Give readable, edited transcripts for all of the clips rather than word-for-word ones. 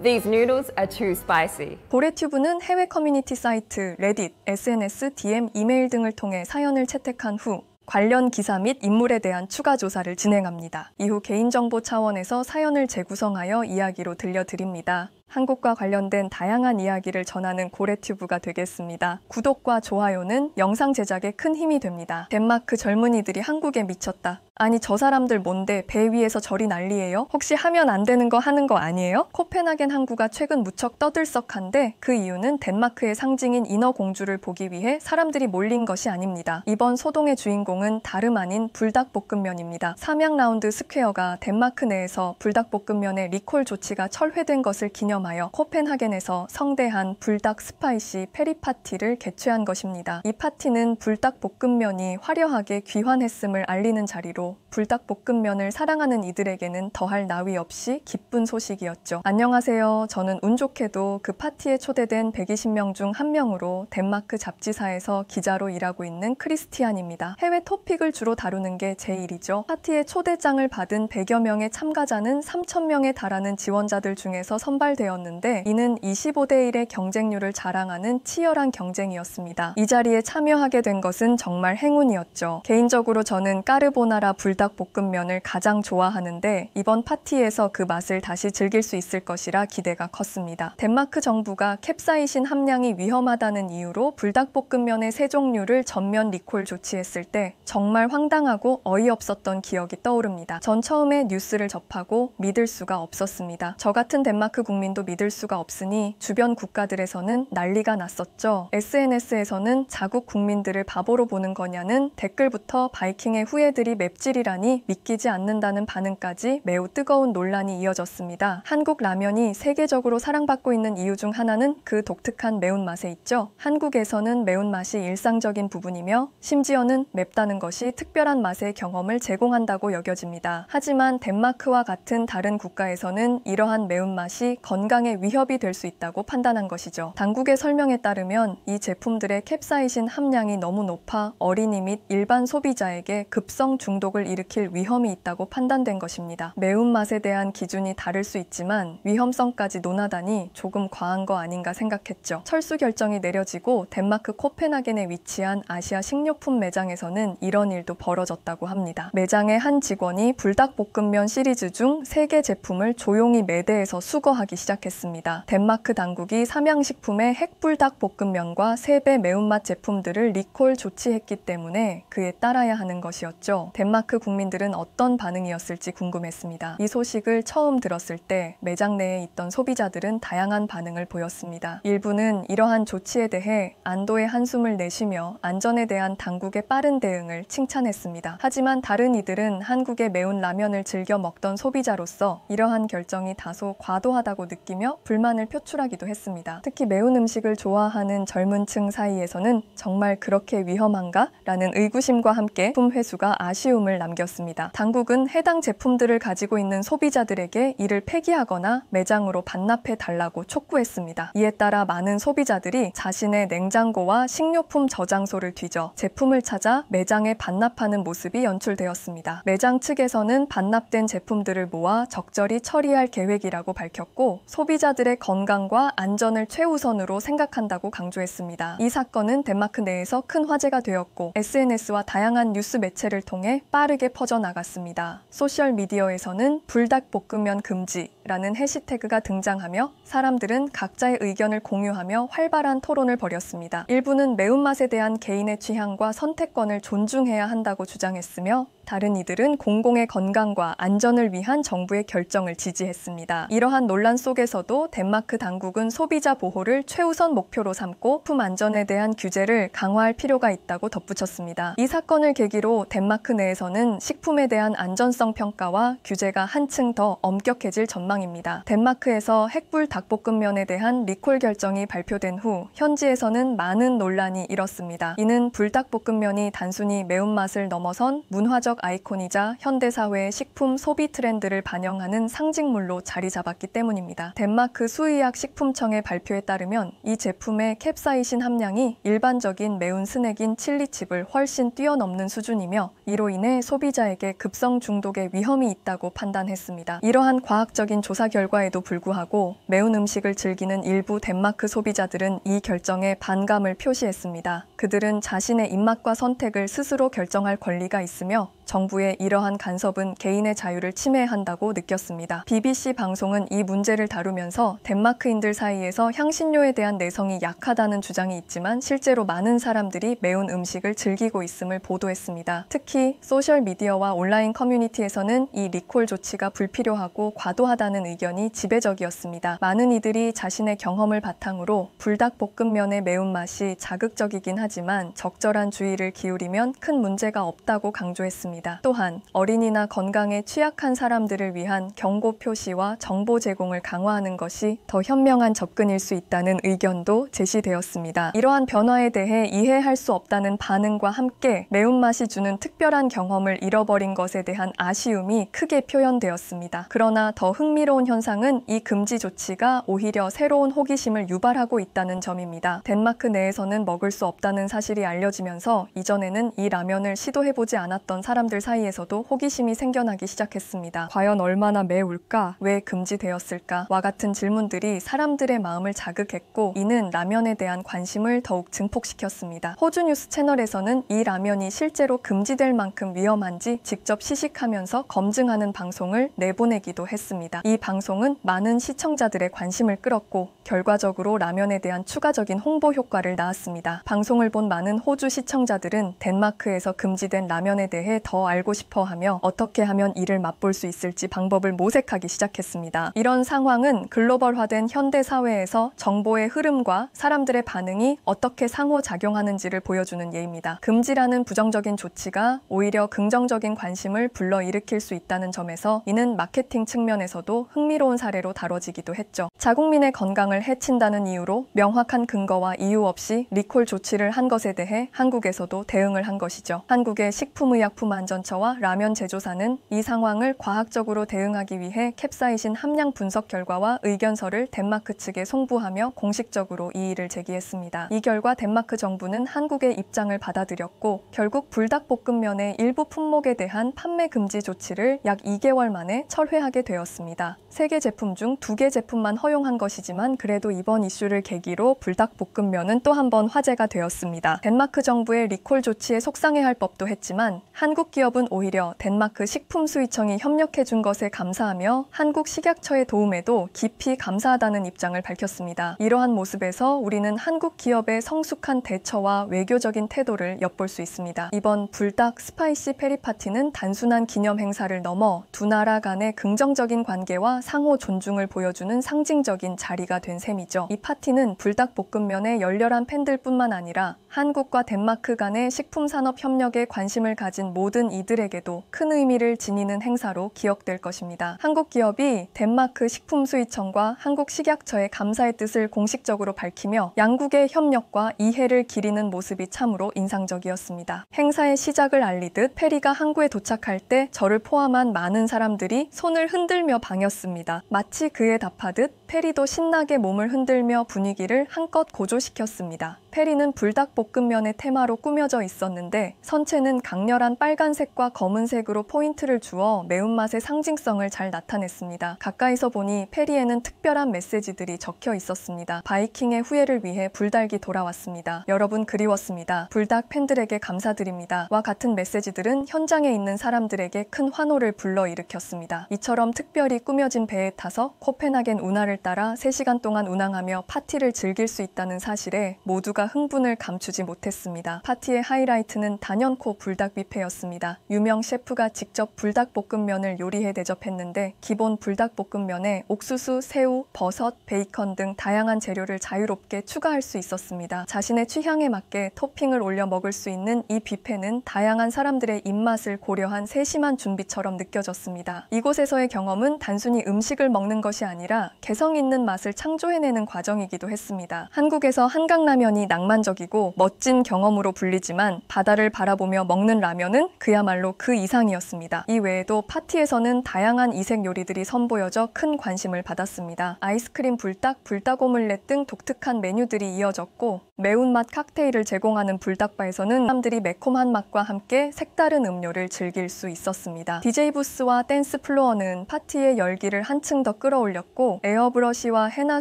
These noodles are too spicy. 고래튜브는 해외 커뮤니티 사이트, 레딧, SNS, DM, 이메일 등을 통해 사연을 채택한 후 관련 기사 및 인물에 대한 추가 조사를 진행합니다. 이후 개인정보 차원에서 사연을 재구성하여 이야기로 들려드립니다. 한국과 관련된 다양한 이야기를 전하는 고래튜브가 되겠습니다. 구독과 좋아요는 영상 제작에 큰 힘이 됩니다. 덴마크 젊은이들이 한국에 미쳤다. 아니 저 사람들 뭔데 배 위에서 저리 난리예요? 혹시 하면 안 되는 거 하는 거 아니에요? 코펜하겐 항구가 최근 무척 떠들썩한데 그 이유는 덴마크의 상징인 인어공주를 보기 위해 사람들이 몰린 것이 아닙니다. 이번 소동의 주인공은 다름 아닌 불닭볶음면입니다. 삼양라운드 스퀘어가 덴마크 내에서 불닭볶음면의 리콜 조치가 철회된 것을 기념하여 코펜하겐에서 성대한 불닭 스파이시 페리파티를 개최한 것입니다. 이 파티는 불닭볶음면이 화려하게 귀환했음을 알리는 자리로 불닭볶음면을 사랑하는 이들에게는 더할 나위 없이 기쁜 소식이었죠. 안녕하세요. 저는 운 좋게도 그 파티에 초대된 120명 중 한 명으로 덴마크 잡지사에서 기자로 일하고 있는 크리스티안입니다. 해외 토픽을 주로 다루는 게 제 일이죠. 파티에 초대장을 받은 100여 명의 참가자는 3,000명에 달하는 지원자들 중에서 선발되었는데 이는 25대 1의 경쟁률을 자랑하는 치열한 경쟁이었습니다. 이 자리에 참여하게 된 것은 정말 행운이었죠. 개인적으로 저는 까르보나라 불닭볶음면을 가장 좋아하는데 이번 파티에서 그 맛을 다시 즐길 수 있을 것이라 기대가 컸습니다. 덴마크 정부가 캡사이신 함량이 위험하다는 이유로 불닭볶음면의 세 종류를 전면 리콜 조치했을 때 정말 황당하고 어이없었던 기억이 떠오릅니다. 전 처음에 뉴스를 접하고 믿을 수가 없었습니다. 저 같은 덴마크 국민도 믿을 수가 없으니 주변 국가들에서는 난리가 났었죠. SNS에서는 자국 국민들을 바보로 보는 거냐는 댓글부터 바이킹의 후예들이 맵찔이라니 믿기지 않는다는 반응까지 매우 뜨거운 논란이 이어졌습니다. 한국 라면이 세계적으로 사랑받고 있는 이유 중 하나는 그 독특한 매운맛에 있죠. 한국에서는 매운맛이 일상적인 부분이며 심지어는 맵다는 것이 특별한 맛의 경험을 제공한다고 여겨집니다. 하지만 덴마크와 같은 다른 국가에서는 이러한 매운맛이 건강에 위협이 될 수 있다고 판단한 것이죠. 당국의 설명에 따르면 이 제품들의 캡사이신 함량이 너무 높아 어린이 및 일반 소비자에게 급성 중독을 일으킬 위험이 있다고 판단된 것입니다. 매운맛에 대한 기준이 다를 수 있지만 위험성까지 논하다니 조금 과한 거 아닌가 생각했죠. 철수 결정이 내려지고 덴마크 코펜하겐에 위치한 아시아 식료품 매장에서는 이런 일도 벌어졌다고 합니다. 매장의 한 직원이 불닭볶음면 시리즈 중 3개 제품을 조용히 매대에서 수거하기 시작했습니다. 덴마크 당국이 삼양식품의 핵불닭볶음면과 3배 매운맛 제품들을 리콜 조치했기 때문에 그에 따라야 하는 것이었죠. 덴마크 국민들은 어떤 반응이었을지 궁금했습니다. 이 소식을 처음 들었을 때 매장 내에 있던 소비자들은 다양한 반응을 보였습니다. 일부는 이러한 조치에 대해 안도의 한숨을 내쉬며 안전에 대한 당국의 빠른 대응을 칭찬했습니다. 하지만 다른 이들은 한국의 매운 라면을 즐겨 먹던 소비자로서 이러한 결정이 다소 과도하다고 느끼며 불만을 표출하기도 했습니다. 특히 매운 음식을 좋아하는 젊은 층 사이에서는 정말 그렇게 위험한가? 라는 의구심과 함께 제품 회수가 아쉬움을 남겼습니다. 당국은 해당 제품들을 가지고 있는 소비자들에게 이를 폐기하거나 매장으로 반납해 달라고 촉구했습니다. 이에 따라 많은 소비자들이 자신의 냉장고와 식료품 저장소를 뒤져 제품을 찾아 매장에 반납하는 모습이 연출되었습니다. 매장 측에서는 반납된 제품들을 모아 적절히 처리할 계획이라고 밝혔고 소비자들의 건강과 안전을 최우선으로 생각한다고 강조했습니다. 이 사건은 덴마크 내에서 큰 화제가 되었고 SNS와 다양한 뉴스 매체를 통해 빠르게 퍼져나갔습니다. 소셜미디어에서는 불닭볶음면 금지라는 해시태그가 등장하며 사람들은 각자의 의견을 공유하며 활발한 토론을 벌였습니다. 일부는 매운맛에 대한 개인의 취향과 선택권을 존중해야 한다고 주장했으며 다른 이들은 공공의 건강과 안전을 위한 정부의 결정을 지지했습니다. 이러한 논란 속에서도 덴마크 당국은 소비자 보호를 최우선 목표로 삼고 식품 안전에 대한 규제를 강화할 필요가 있다고 덧붙였습니다. 이 사건을 계기로 덴마크 내에서는 식품에 대한 안전성 평가와 규제가 한층 더 엄격해질 전망입니다. 덴마크에서 핵불 닭볶음면에 대한 리콜 결정이 발표된 후 현지에서는 많은 논란이 일었습니다. 이는 불닭볶음면이 단순히 매운맛을 넘어선 문화적 사회적 아이콘이자 현대사회의 식품 소비 트렌드를 반영하는 상징물로 자리 잡았기 때문입니다. 덴마크 수의학 식품청의 발표에 따르면 이 제품의 캡사이신 함량이 일반적인 매운 스낵인 칠리칩을 훨씬 뛰어넘는 수준이며 이로 인해 소비자에게 급성 중독의 위험이 있다고 판단했습니다. 이러한 과학적인 조사 결과에도 불구하고 매운 음식을 즐기는 일부 덴마크 소비자들은 이 결정에 반감을 표시했습니다. 그들은 자신의 입맛과 선택을 스스로 결정할 권리가 있으며 정부의 이러한 간섭은 개인의 자유를 침해한다고 느꼈습니다. BBC 방송은 이 문제를 다루면서 덴마크인들 사이에서 향신료에 대한 내성이 약하다는 주장이 있지만 실제로 많은 사람들이 매운 음식을 즐기고 있음을 보도했습니다. 특히 소셜미디어와 온라인 커뮤니티에서는 이 리콜 조치가 불필요하고 과도하다는 의견이 지배적이었습니다. 많은 이들이 자신의 경험을 바탕으로 불닭볶음면의 매운맛이 자극적이긴 하지만 적절한 주의를 기울이면 큰 문제가 없다고 강조했습니다. 또한 어린이나 건강에 취약한 사람들을 위한 경고 표시와 정보 제공을 강화하는 것이 더 현명한 접근일 수 있다는 의견도 제시되었습니다. 이러한 변화에 대해 이해할 수 없다는 반응과 함께 매운맛이 주는 특별한 경험을 잃어버린 것에 대한 아쉬움이 크게 표현되었습니다. 그러나 더 흥미로운 현상은 이 금지 조치가 오히려 새로운 호기심을 유발하고 있다는 점입니다. 덴마크 내에서는 먹을 수 없다는 사실이 알려지면서 이전에는 이 라면을 시도해보지 않았던 사람들 사이에서도 호기심이 생겨나기 시작했습니다. 과연 얼마나 매울까? 왜 금지되었을까? 와 같은 질문들이 사람들의 마음을 자극했고 이는 라면에 대한 관심을 더욱 증폭시켰습니다. 호주 뉴스 채널에서는 이 라면이 실제로 금지될 만큼 위험한지 직접 시식하면서 검증하는 방송을 내보내기도 했습니다. 이 방송은 많은 시청자들의 관심을 끌었고 결과적으로 라면에 대한 추가적인 홍보 효과를 낳았습니다. 방송을 본 많은 호주 시청자들은 덴마크에서 금지된 라면에 대해 더 알고 싶어 하며 어떻게 하면 이를 맛볼 수 있을지 방법을 모색하기 시작했습니다. 이런 상황은 글로벌화된 현대 사회에서 정보의 흐름과 사람들의 반응이 어떻게 상호작용하는지를 보여주는 예입니다. 금지라는 부정적인 조치가 오히려 긍정적인 관심을 불러일으킬 수 있다는 점에서 이는 마케팅 측면에서도 흥미로운 사례로 다뤄지기도 했죠. 자국민의 건강을 해친다는 이유로 명확한 근거와 이유 없이 리콜 조치를 한 것에 대해 한국에서도 대응을 한 것이죠. 한국의 식품의약품안전처와 라면 제조사는 이 상황을 과학적으로 대응하기 위해 캡사이신 함량 분석 결과와 의견서를 덴마크 측에 송부하며 공식적으로 이의를 제기했습니다. 이 결과 덴마크 정부는 한국의 입장을 받아들였고 결국 불닭볶음면의 일부 품목에 대한 판매 금지 조치를 약 2개월 만에 철회하게 되었습니다. 3개 제품 중 2개 제품만 허용한 것이지만 그래도 이번 이슈를 계기로 불닭볶음면은 또 한 번 화제가 되었습니다. 덴마크 정부의 리콜 조치에 속상해할 법도 했지만 한국 기업은 오히려 덴마크 식품수의청이 협력해준 것에 감사하며 한국 식약처의 도움에도 깊이 감사하다는 입장을 밝혔습니다. 이러한 모습에서 우리는 한국 기업의 성숙한 대처와 외교적인 태도를 엿볼 수 있습니다. 이번 불닭 스파이시 페리파티는 단순한 기념 행사를 넘어 두 나라 간의 긍정적인 관계와 상호 존중을 보여주는 상징적인 자리가 된 셈이죠. 이 파티는 불닭볶음면의 열렬한 팬들뿐만 아니라 한국과 덴마크 간의 식품산업 협력에 관심을 가진 모든 이들에게도 큰 의미를 지니는 행사로 기억될 것입니다. 한국 기업이 덴마크 식품수의청과 한국 식약처의 감사의 뜻을 공식적으로 밝히며 양국의 협력과 이해를 기리는 모습이 참으로 인상적이었습니다. 행사의 시작을 알리듯 페리가 항구에 도착할 때 저를 포함한 많은 사람들이 손을 흔들며 반겼습니다. 마치 그에 답하듯 페리도 신나게 몸을 흔들며 분위기를 한껏 고조시켰습니다. 페리는 불닭볶음면의 테마로 꾸며져 있었는데 선체는 강렬한 빨간색과 검은색으로 포인트를 주어 매운맛의 상징성을 잘 나타냈습니다. 가까이서 보니 페리에는 특별한 메시지들이 적혀 있었습니다. 바이킹의 후예를 위해 불닭이 돌아왔습니다. 여러분 그리웠습니다. 불닭 팬들에게 감사드립니다. 와 같은 메시지들은 현장에 있는 사람들에게 큰 환호를 불러일으켰습니다. 이처럼 특별히 꾸며진 배에 타서 코펜하겐 운하를 따라 3시간 동안 운항하며 파티를 즐길 수 있다는 사실에 모두가 흥분을 감추지 못했습니다. 파티의 하이라이트는 단연코 불닭 뷔페였습니다. 유명 셰프가 직접 불닭볶음면을 요리해 대접했는데 기본 불닭볶음면에 옥수수, 새우, 버섯, 베이컨 등 다양한 재료를 자유롭게 추가할 수 있었습니다. 자신의 취향에 맞게 토핑을 올려 먹을 수 있는 이 뷔페는 다양한 사람들의 입맛을 고려한 세심한 준비처럼 느껴졌습니다. 이곳에서의 경험은 단순히 음식을 먹는 것이 아니라 개성 있는 맛을 창조해내는 과정이기도 했습니다. 한국에서 한강라면이 낭만적이고 멋진 경험으로 불리지만 바다를 바라보며 먹는 라면은 그야말로 그 이상이었습니다. 이 외에도 파티에서는 다양한 이색 요리들이 선보여져 큰 관심을 받았습니다. 아이스크림 불닭, 불닭 오믈렛 등 독특한 메뉴들이 이어졌고 매운맛 칵테일을 제공하는 불닭바에서는 사람들이 매콤한 맛과 함께 색다른 음료를 즐길 수 있었습니다. DJ 부스와 댄스 플로어는 파티의 열기를 한층 더 끌어올렸고 에어브러시와 헤나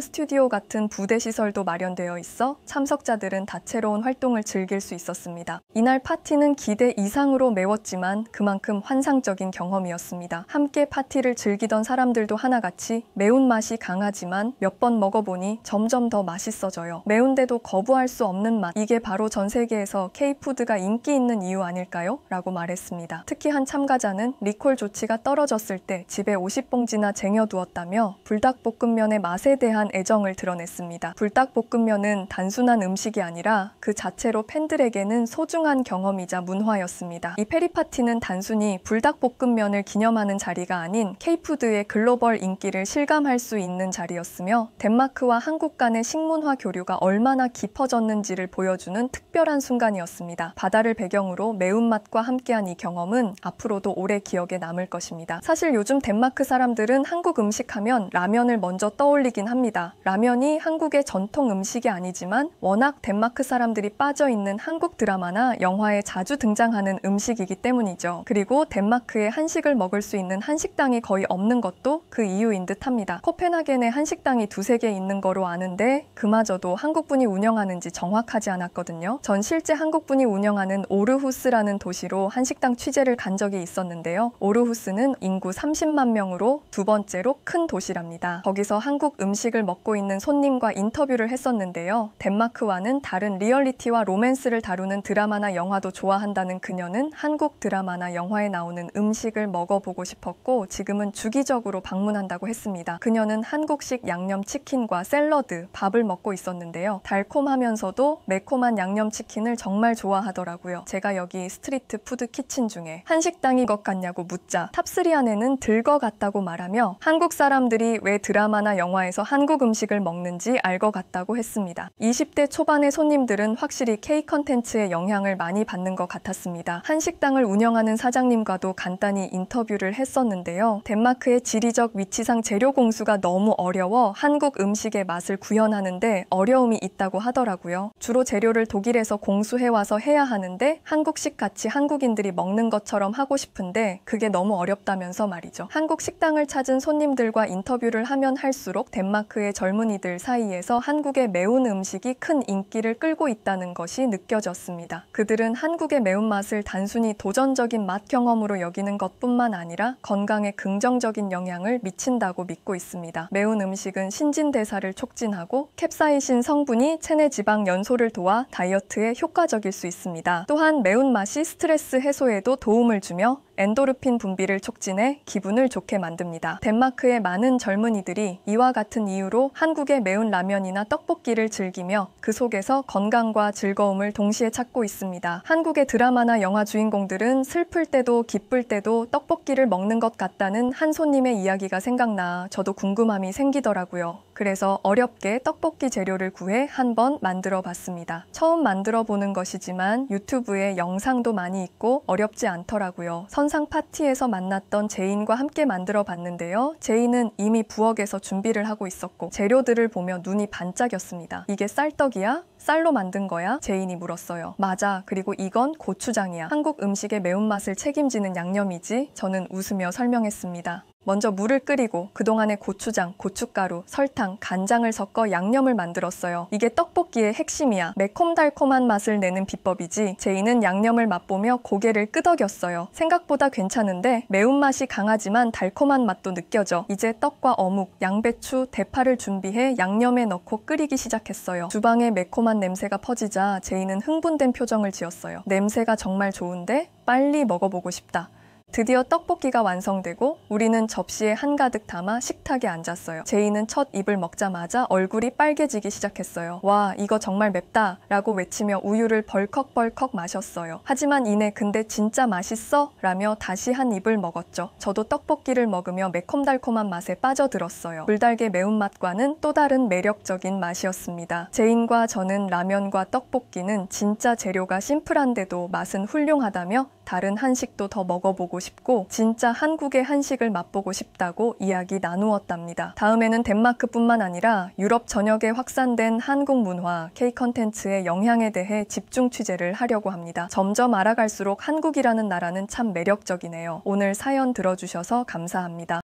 스튜디오 같은 부대 시설도 마련되어 있어 참석자들은 다채로운 활동을 즐길 수 있었습니다. 이날 파티는 기대 이상으로 매웠지만 그만큼 환상적인 경험이었습니다. 함께 파티를 즐기던 사람들도 하나같이 매운맛이 강하지만 몇 번 먹어보니 점점 더 맛있어져요. 매운데도 거부할 수 없는 맛, 이게 바로 전 세계에서 K-푸드가 인기 있는 이유 아닐까요? 라고 말했습니다. 특히 한 참가자는 리콜 조치가 떨어졌을 때 집에 50봉지나 쟁여두었다며 불닭볶음면의 맛에 대한 애정을 드러냈습니다. 불닭볶음면은 단순한 음식이 아니라 그 자체로 팬들에게는 소중한 경험이자 문화였습니다. 이 페리파티는 단순히 불닭볶음면을 기념하는 자리가 아닌 K-푸드의 글로벌 인기를 실감할 수 있는 자리였으며 덴마크와 한국 간의 식문화 교류가 얼마나 깊어졌는지를 보여주는 특별한 순간이었습니다. 바다를 배경으로 매운맛과 함께한 이 경험은 앞으로도 오래 기억에 남을 것입니다. 사실 요즘 덴마크 사람들은 한국 음식하면 라면을 먼저 떠올리긴 합니다. 라면이 한국의 전통 음식이 아니지만 워낙 덴마크 사람들이 빠져있는 한국 드라마나 영화에 자주 등장하는 음식이기 때문이죠. 그리고 덴마크에 한식을 먹을 수 있는 한식당이 거의 없는 것도 그 이유인 듯합니다. 코펜하겐에 한식당이 두세 개 있는 거로 아는데 그마저도 한국분이 운영하는지 정확하지 않았거든요. 전 실제 한국분이 운영하는 오르후스라는 도시로 한식당 취재를 간 적이 있었는데요. 오르후스는 인구 30만 명으로 두 번째로 큰 도시랍니다. 거기서 한국 음식을 먹고 있는 손님과 인터뷰를 했었는데요. 덴마크와는 다른 리얼리티와 로맨스를 다루는 드라마나 영화도 좋아한다는 그녀는 한국 드라마나 영화에 나오는 음식을 먹어보고 싶었고 지금은 주기적으로 방문한다고 했습니다. 그녀는 한국식 양념치킨과 샐러드, 밥을 먹고 있었는데요. 달콤하면서도 매콤한 양념치킨을 정말 좋아하더라고요. 제가 여기 스트리트 푸드 키친 중에 한식당인 것 같냐고 묻자 탑3 안에는 들 것 같다고 말하며 한국 사람들이 왜 드라마나 영화에서 한국 음식을 먹는지 알 것 같다고 했습니다. 20대 초반의 손님들은 확실히 K 컨텐츠의 영향을 많이 받는 것 같았습니다. 한식당을 운영하는 사장님과도 간단히 인터뷰를 했었는데요. 덴마크의 지리적 위치상 재료 공수가 너무 어려워 한국 음식의 맛을 구현하는데 어려움이 있다고 하더라고요. 주로 재료를 독일에서 공수해와서 해야 하는데 한국식 같이 한국인들이 먹는 것처럼 하고 싶은데 그게 너무 어렵다면서 말이죠. 한국 식당을 찾은 손님들과 인터뷰를 하면 할수록 덴마크의 젊은이들 사이에서 한국의 매운 음식이 큰 인기를 끌고 있다는 것이 느껴졌습니다. 그들은 한국의 매운맛을 단순히 도전적인 맛 경험으로 여기는 것뿐만 아니라 건강에 긍정적인 영향을 미친다고 믿고 있습니다. 매운 음식은 신진대사를 촉진하고 캡사이신 성분이 체내 지방 연소를 도와 다이어트에 효과적일 수 있습니다. 또한 매운맛이 스트레스 해소에도 도움을 주며 엔도르핀 분비를 촉진해 기분을 좋게 만듭니다. 덴마크의 많은 젊은이들이 이와 같은 이유로 한국의 매운 라면이나 떡볶이를 즐기며 그 속에서 건강과 즐거움을 동시에 찾고 있습니다. 한국의 드라마나 영화 주인공들은 슬플 때도 기쁠 때도 떡볶이를 먹는 것 같다는 한 손님의 이야기가 생각나 저도 궁금함이 생기더라고요. 그래서 어렵게 떡볶이 재료를 구해 한번 만들어 봤습니다. 처음 만들어 보는 것이지만 유튜브에 영상도 많이 있고 어렵지 않더라고요. 선상 파티에서 만났던 제인과 함께 만들어 봤는데요. 제인은 이미 부엌에서 준비를 하고 있었고 재료들을 보며 눈이 반짝였습니다. 이게 쌀떡이야? 쌀로 만든 거야? 제인이 물었어요. 맞아. 그리고 이건 고추장이야. 한국 음식의 매운맛을 책임지는 양념이지. 저는 웃으며 설명했습니다. 먼저 물을 끓이고 그동안의 고추장, 고춧가루, 설탕, 간장을 섞어 양념을 만들었어요. 이게 떡볶이의 핵심이야. 매콤달콤한 맛을 내는 비법이지. 제이는 양념을 맛보며 고개를 끄덕였어요. 생각보다 괜찮은데 매운맛이 강하지만 달콤한 맛도 느껴져. 이제 떡과 어묵, 양배추, 대파를 준비해 양념에 넣고 끓이기 시작했어요. 주방에 매콤한 냄새가 퍼지자 제이는 흥분된 표정을 지었어요. 냄새가 정말 좋은데 빨리 먹어보고 싶다. 드디어 떡볶이가 완성되고 우리는 접시에 한가득 담아 식탁에 앉았어요. 제이는 첫 입을 먹자마자 얼굴이 빨개지기 시작했어요. 와, 이거 정말 맵다 라고 외치며 우유를 벌컥벌컥 마셨어요. 하지만 이내 근데 진짜 맛있어? 라며 다시 한 입을 먹었죠. 저도 떡볶이를 먹으며 매콤달콤한 맛에 빠져들었어요. 불달게 매운맛과는 또 다른 매력적인 맛이었습니다. 제인과 저는 라면과 떡볶이는 진짜 재료가 심플한데도 맛은 훌륭하다며 다른 한식도 더 먹어보고 싶고 진짜 한국의 한식을 맛보고 싶다고 이야기 나누었답니다. 다음에는 덴마크뿐만 아니라 유럽 전역에 확산된 한국 문화, K-컨텐츠의 영향에 대해 집중 취재를 하려고 합니다. 점점 알아갈수록 한국이라는 나라는 참 매력적이네요. 오늘 사연 들어주셔서 감사합니다.